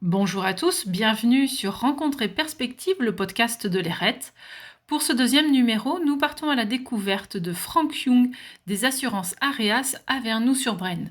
Bonjour à tous, bienvenue sur Rencontres et Perspectives, le podcast de l'ERET. Pour ce deuxième numéro, nous partons à la découverte de Frank Young des assurances Areas à Vernoux-sur-Brenne.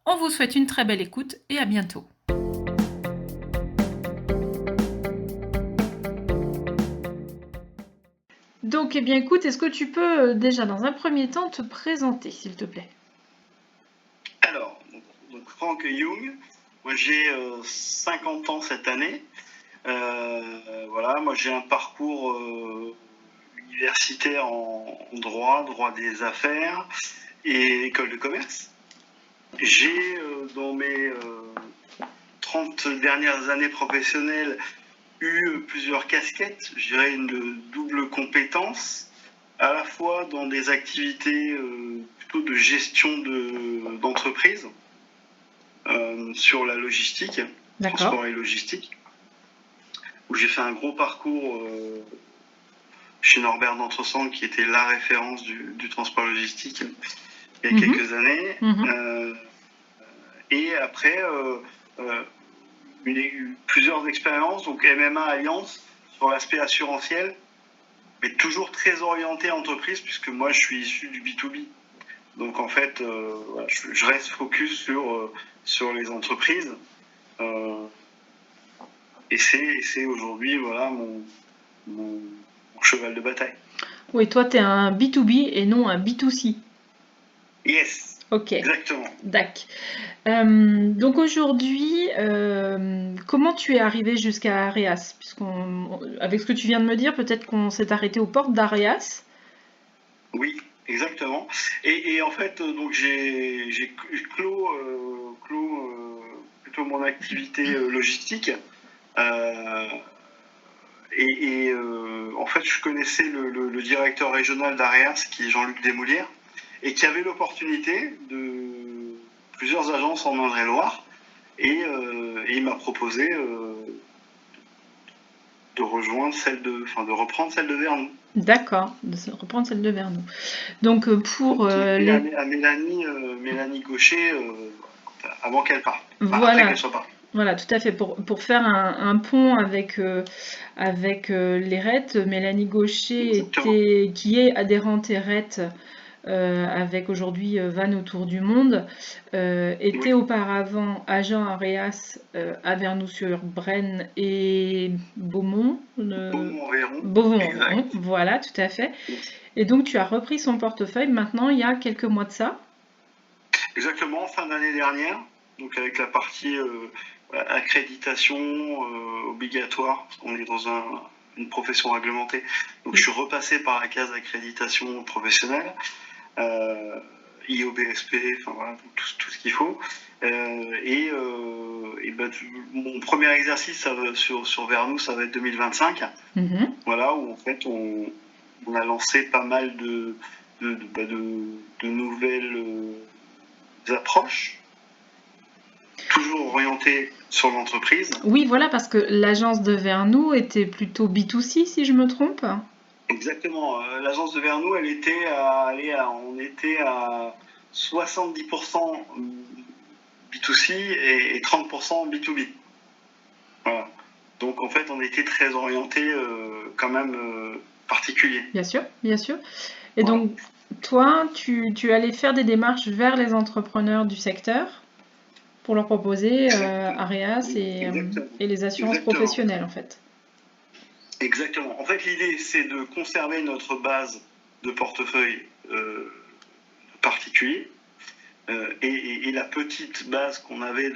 On vous souhaite une très belle écoute et à bientôt. Donc, écoute, est-ce que tu peux déjà dans un premier temps te présenter, s'il te plaît? Alors, donc Frank Young, moi j'ai 50 ans cette année. Voilà, moi j'ai un parcours universitaire en droit des affaires et école de commerce. J'ai dans mes 30 dernières années professionnelles eu plusieurs casquettes, je dirais une double compétence, à la fois dans des activités plutôt de gestion d'entreprise, sur la logistique, transport et logistique, où j'ai fait un gros parcours chez Norbert d'Entresang, qui était la référence du transport logistique il y a quelques années. Et après, plusieurs expériences, donc MMA Alliance, sur l'aspect assurantiel, mais toujours très orienté entreprise, puisque moi je suis issu du B2B. Donc en fait, voilà, je reste focus sur les entreprises. Et c'est aujourd'hui voilà, mon cheval de bataille. Oui, toi, tu es un B2B et non un B2C. Yes. Ok. Exactement. D'accord. Donc aujourd'hui, comment tu es arrivé jusqu'à Areas? Avec ce que tu viens de me dire, peut-être qu'on s'est arrêté aux portes d'Areas. Oui, exactement. Et en fait, donc j'ai clos plutôt mon activité logistique. En fait, je connaissais le directeur régional d'Areas, qui est Jean-Luc Desmoulières, et qui avait l'opportunité de plusieurs agences en Indre-et-Loire, et il m'a proposé de reprendre celle de Vernoux. D'accord, de reprendre celle de Vernoux. Donc pour à Mélanie Gaucher, avant qu'elle parte. Voilà. Après qu'elle soit partie. Voilà, tout à fait. Pour faire un pont avec l'ERET, Mélanie Gaucher, qui est adhérente ERET, avec aujourd'hui Van autour du monde, était auparavant agent Areas à Vernoux-sur-Brenne et Beaumont. Beaumont, voilà, tout à fait. Et donc tu as repris son portefeuille maintenant il y a quelques mois de ça. Exactement, fin d'année dernière, donc avec la partie accréditation obligatoire, parce qu'on est dans une profession réglementée. Donc je suis repassé par la case d'accréditation professionnelle, IOBSP, enfin voilà, tout ce qu'il faut. Mon premier exercice sur Vernoux, ça va être 2025. Voilà, où en fait on a lancé pas mal de nouvelles approches, toujours orientées sur l'entreprise. Oui, voilà, parce que l'agence de Vernoux était plutôt B2C, si je me trompe. Exactement. L'agence de Vernoux, on était à 70% B2C et 30% B2B. Voilà. Donc en fait, on était très orienté quand même particulier. Bien sûr, bien sûr. Et voilà. Donc, toi, tu allais faire des démarches vers les entrepreneurs du secteur pour leur proposer Areas et les assurances professionnelles, en fait. Exactement. En fait, l'idée, c'est de conserver notre base de portefeuille particulier et la petite base qu'on avait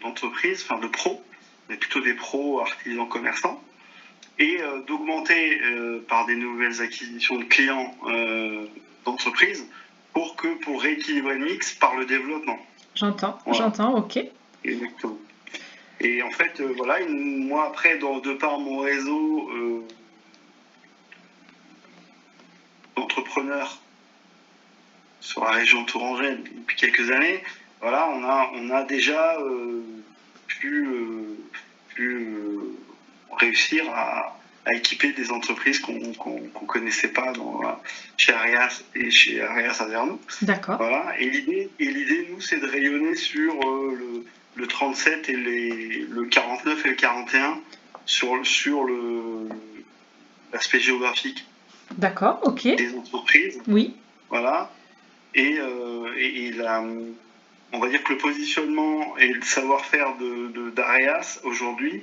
d'entreprises, enfin de pros, mais plutôt des pros, artisans, commerçants, et d'augmenter par des nouvelles acquisitions de clients d'entreprises pour rééquilibrer le mix par le développement. J'entends, ok. Exactement. Et en fait, voilà, moi après, de par mon réseau d'entrepreneurs sur la région tourangelle depuis quelques années, voilà, on a déjà pu réussir à équiper des entreprises qu'on connaissait pas chez Areas et chez Areas à Vernoux. D'accord. Voilà. Et l'idée, nous, c'est de rayonner sur le 37 et le 49 et le 41 sur l'aspect géographique. D'accord, ok. Des entreprises. Oui. Voilà. Et on va dire que le positionnement et le savoir-faire d'Areas aujourd'hui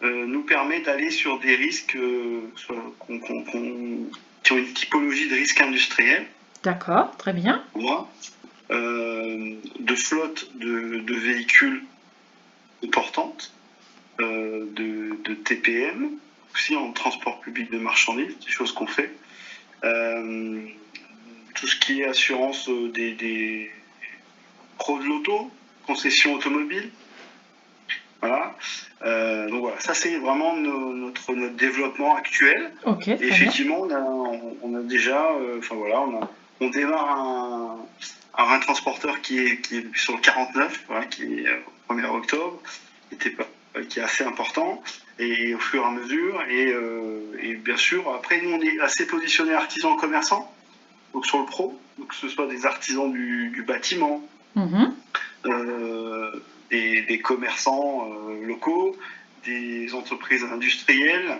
nous permet d'aller sur des risques qui ont une typologie de risque industriel. D'accord, très bien. De flotte de véhicules importantes, de TPM, aussi en transport public de marchandises, des choses qu'on fait. Tout ce qui est assurance des pros de l'auto, concession automobile. Voilà. Donc voilà, ça c'est vraiment notre développement actuel. Ok, et effectivement, on a déjà, on démarre un transporteur qui est sur le 49, voilà, qui est au 1er octobre, qui est assez important, et au fur et à mesure, et bien sûr, après nous on est assez positionné artisans commerçants, donc sur le pro, donc que ce soit des artisans du bâtiment, des commerçants locaux, des entreprises industrielles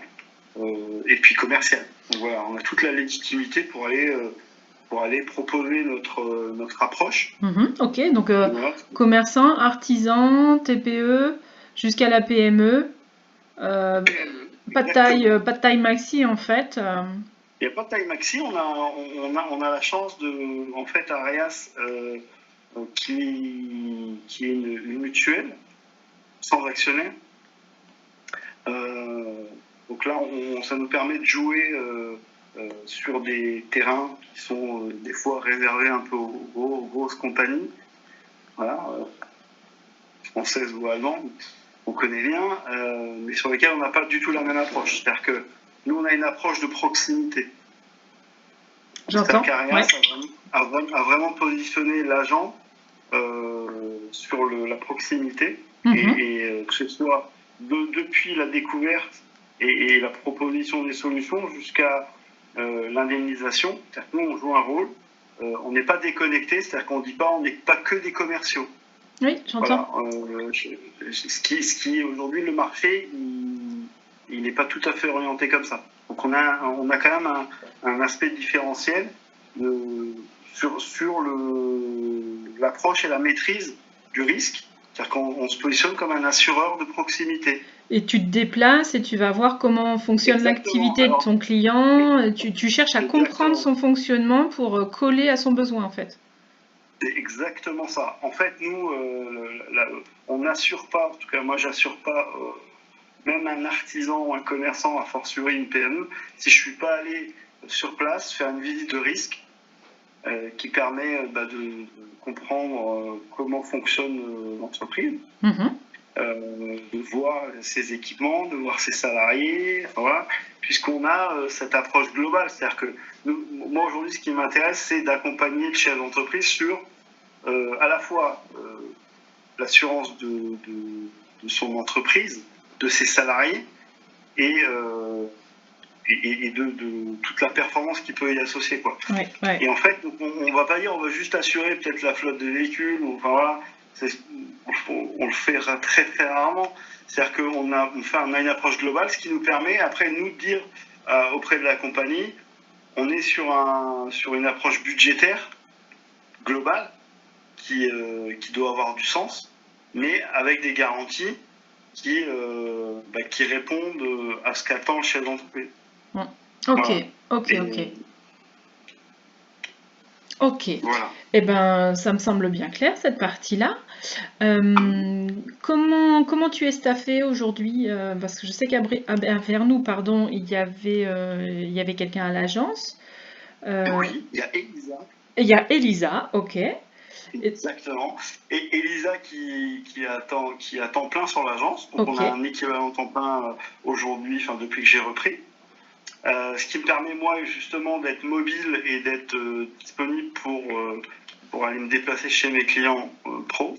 et puis commerciales. Donc voilà, on a toute la légitimité pour aller proposer notre approche. Ok, donc voilà. Commerçants, artisans, TPE, jusqu'à la PME. Pas de taille maxi en fait. Il n'y a pas de taille maxi, on a la chance de, en fait, Areas, qui est une mutuelle, sans actionnaire. Donc là, ça nous permet de jouer sur des terrains qui sont des fois réservés un peu aux grosses compagnies, voilà, françaises ou allemandes, on connaît bien, mais sur lesquelles on n'a pas du tout la même approche. C'est-à-dire que nous, on a une approche de proximité. J'entends. Qu'Areas a vraiment positionné l'agent sur la proximité, et que ce soit depuis la découverte et la proposition des solutions jusqu'à l'indemnisation. C'est-à-dire que nous, on joue un rôle, on n'est pas déconnecté, c'est-à-dire qu'on ne dit pas on n'est pas que des commerciaux. Oui, j'entends. Voilà. Ce qui aujourd'hui, le marché, il n'est pas tout à fait orienté comme ça. Donc on a quand même un aspect différentiel sur l'approche et la maîtrise du risque. C'est-à-dire qu'on se positionne comme un assureur de proximité. Et tu te déplaces et tu vas voir comment fonctionne l'activité de ton client. Tu cherches à comprendre son fonctionnement pour coller à son besoin en fait. C'est exactement ça. En fait, nous, on n'assure pas, en tout cas moi j'assure pas, même un artisan ou un commerçant, a fortiori une PME, si je ne suis pas allé sur place faire une visite de risque qui permet de comprendre comment fonctionne l'entreprise, de voir ses équipements, de voir ses salariés, voilà, puisqu'on a cette approche globale. C'est-à-dire que moi aujourd'hui, ce qui m'intéresse, c'est d'accompagner le chef d'entreprise sur à la fois l'assurance de son entreprise, de ses salariés, et de toute la performance qui peut y associer, quoi. Ouais. Et en fait, on va pas dire on va juste assurer peut-être la flotte de véhicules, enfin voilà, on le fait très très rarement. C'est-à-dire qu'on a une approche globale, ce qui nous permet après nous de dire auprès de la compagnie, on est sur une approche budgétaire globale qui doit avoir du sens, mais avec des garanties qui répondent à ce qu'attend le chef d'entreprise. Ok. Voilà. Eh ben, ça me semble bien clair cette partie-là. Comment tu es staffé aujourd'hui? Parce que je sais qu'à Vernoux, pardon, il y avait quelqu'un à l'agence. Oui, il y a Elisa. Il y a Elisa, ok. Exactement. Et Elisa qui a temps plein sur l'agence. Donc on a un équivalent temps plein aujourd'hui, depuis que j'ai repris. Ce qui me permet moi justement d'être mobile et d'être disponible pour aller me déplacer chez mes clients pro.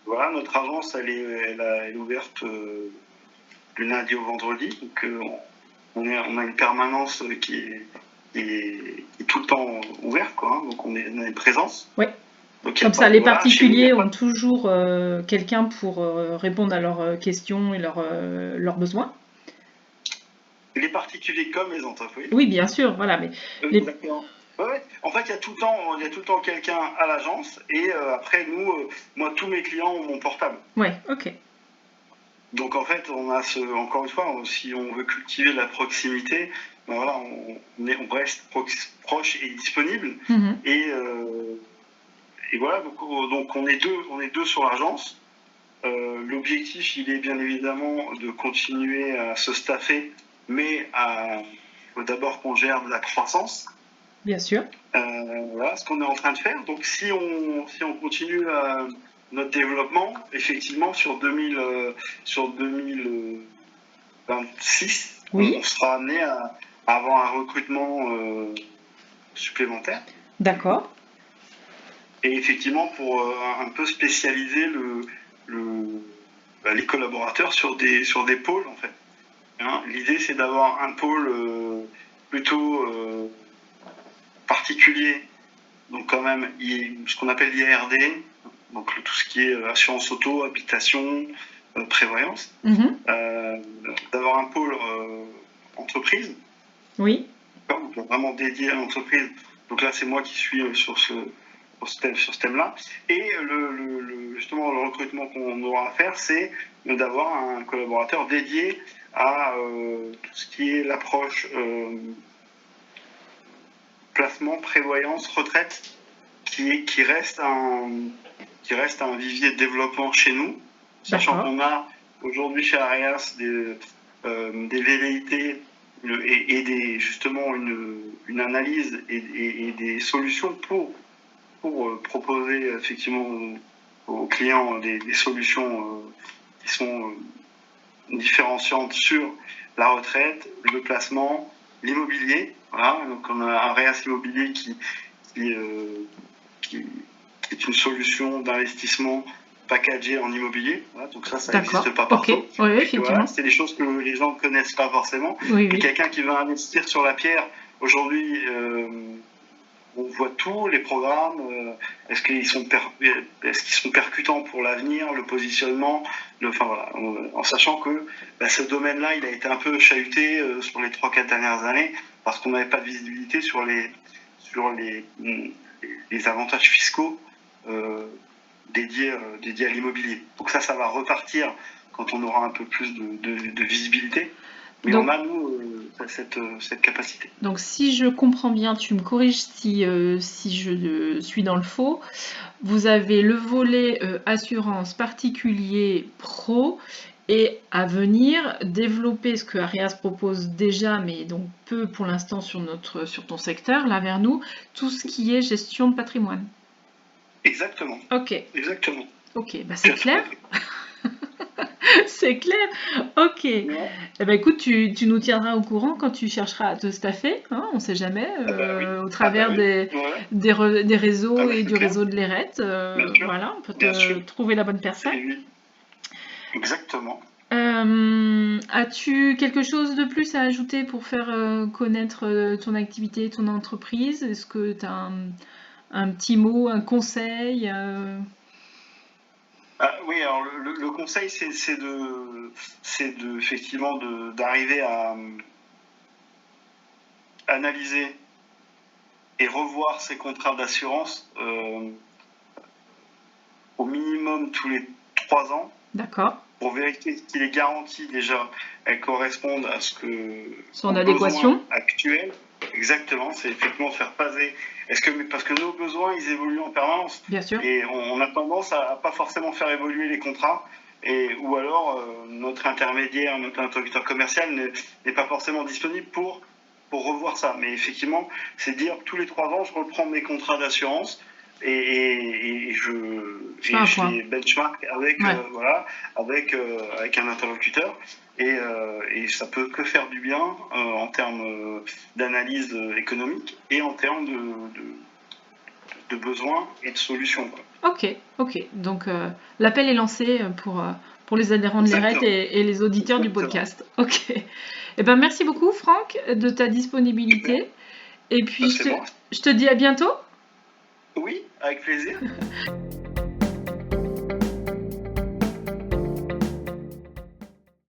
Voilà, notre agence elle est ouverte du lundi au vendredi. Donc on a une permanence qui est tout le temps ouverte, quoi, hein, donc on a une présence. Ouais. Donc, Comme ça, les voilà, chez nous, il particuliers y a pas- ont toujours quelqu'un pour répondre à leurs questions et leurs besoins. les particuliers comme les entreprises. Oui, bien sûr, voilà, mais les... Exactement. Ouais. En fait, il y a tout le temps quelqu'un à l'agence et après nous, moi tous mes clients ont mon portable. Ouais, ok. Donc en fait, on a encore une fois, si on veut cultiver la proximité, ben voilà, on reste proche et disponible. Mhm. Et voilà, donc on est deux sur l'agence. L'objectif, il est bien évidemment de continuer à se staffer, mais faut d'abord qu'on gère de la croissance. Bien sûr. Voilà ce qu'on est en train de faire. Donc si on continue notre développement, effectivement, sur 2026, Oui. on sera amené à avoir un recrutement supplémentaire. D'accord. Et effectivement, pour un peu spécialiser les collaborateurs sur des pôles, en fait. Hein, l'idée, c'est d'avoir un pôle plutôt particulier, donc quand même ce qu'on appelle l'IRD, donc tout ce qui est assurance auto, habitation, prévoyance, d'avoir un pôle entreprise, oui, donc vraiment dédié à l'entreprise. Donc là, c'est moi qui suis sur ce thème-là. Et justement, le recrutement qu'on aura à faire, c'est d'avoir un collaborateur dédié à tout ce qui est l'approche placement, prévoyance, retraite, qui reste un vivier de développement chez nous, sachant qu'on a aujourd'hui chez Areas des velléités et justement une analyse et des solutions pour proposer effectivement aux clients des solutions qui sont différenciantes sur la retraite, le placement, l'immobilier. Voilà, donc on a Areas Immobilier qui est une solution d'investissement packagée en immobilier. Voilà, donc ça n'existe pas partout. Okay. Oui, effectivement. Voilà, c'est des choses que les gens ne connaissent pas forcément. Oui. Quelqu'un qui va investir sur la pierre, aujourd'hui, on voit tous les programmes. Est-ce qu'ils sont percutants pour l'avenir, le positionnement, voilà, en sachant que ce domaine-là, il a été un peu chahuté sur les 3-4 dernières années parce qu'on n'avait pas de visibilité sur les avantages fiscaux dédiés à l'immobilier. Donc ça va repartir quand on aura un peu plus de visibilité. Mais donc, on a, nous, cette capacité. Donc si je comprends bien, tu me corriges si je suis dans le faux, vous avez le volet assurance particulier pro et à venir développer ce que Areas propose déjà, mais donc peu pour l'instant sur ton secteur, là vers nous, tout ce qui est gestion de patrimoine. Exactement. Ok. Exactement. Ok, bah c'est clair. C'est clair. Ok. Ouais. Eh ben, écoute, tu nous tiendras au courant quand tu chercheras à te staffer, hein, on ne sait jamais, au travers des réseaux et du réseau de l'ERET. Voilà, on peut trouver la bonne personne. Exactement. As-tu quelque chose de plus à ajouter pour faire connaître ton activité, ton entreprise? Est-ce que tu as un petit mot, un conseil oui, alors le conseil, c'est effectivement d'arriver à analyser et revoir ses contrats d'assurance au minimum tous les 3 ans. D'accord. Pour vérifier si les garanties déjà elles correspondent à ce que son adéquation actuel. Exactement, c'est effectivement faire passer. Parce que nos besoins, ils évoluent en permanence. Bien sûr. Et on a tendance à pas forcément faire évoluer les contrats. Ou alors, notre intermédiaire, notre interlocuteur commercial n'est pas forcément disponible pour revoir ça. Mais effectivement, c'est dire tous les 3 ans, je reprends mes contrats d'assurance et je les benchmark avec, avec un interlocuteur. Et ça peut que faire du bien en termes d'analyse économique et en termes de besoins et de solutions. Quoi. Ok. Donc l'appel est lancé pour les adhérents de l'ERET et les auditeurs du podcast. Ok. Eh ben, merci beaucoup Franck de ta disponibilité. Et puis je te dis à bientôt. Oui, avec plaisir.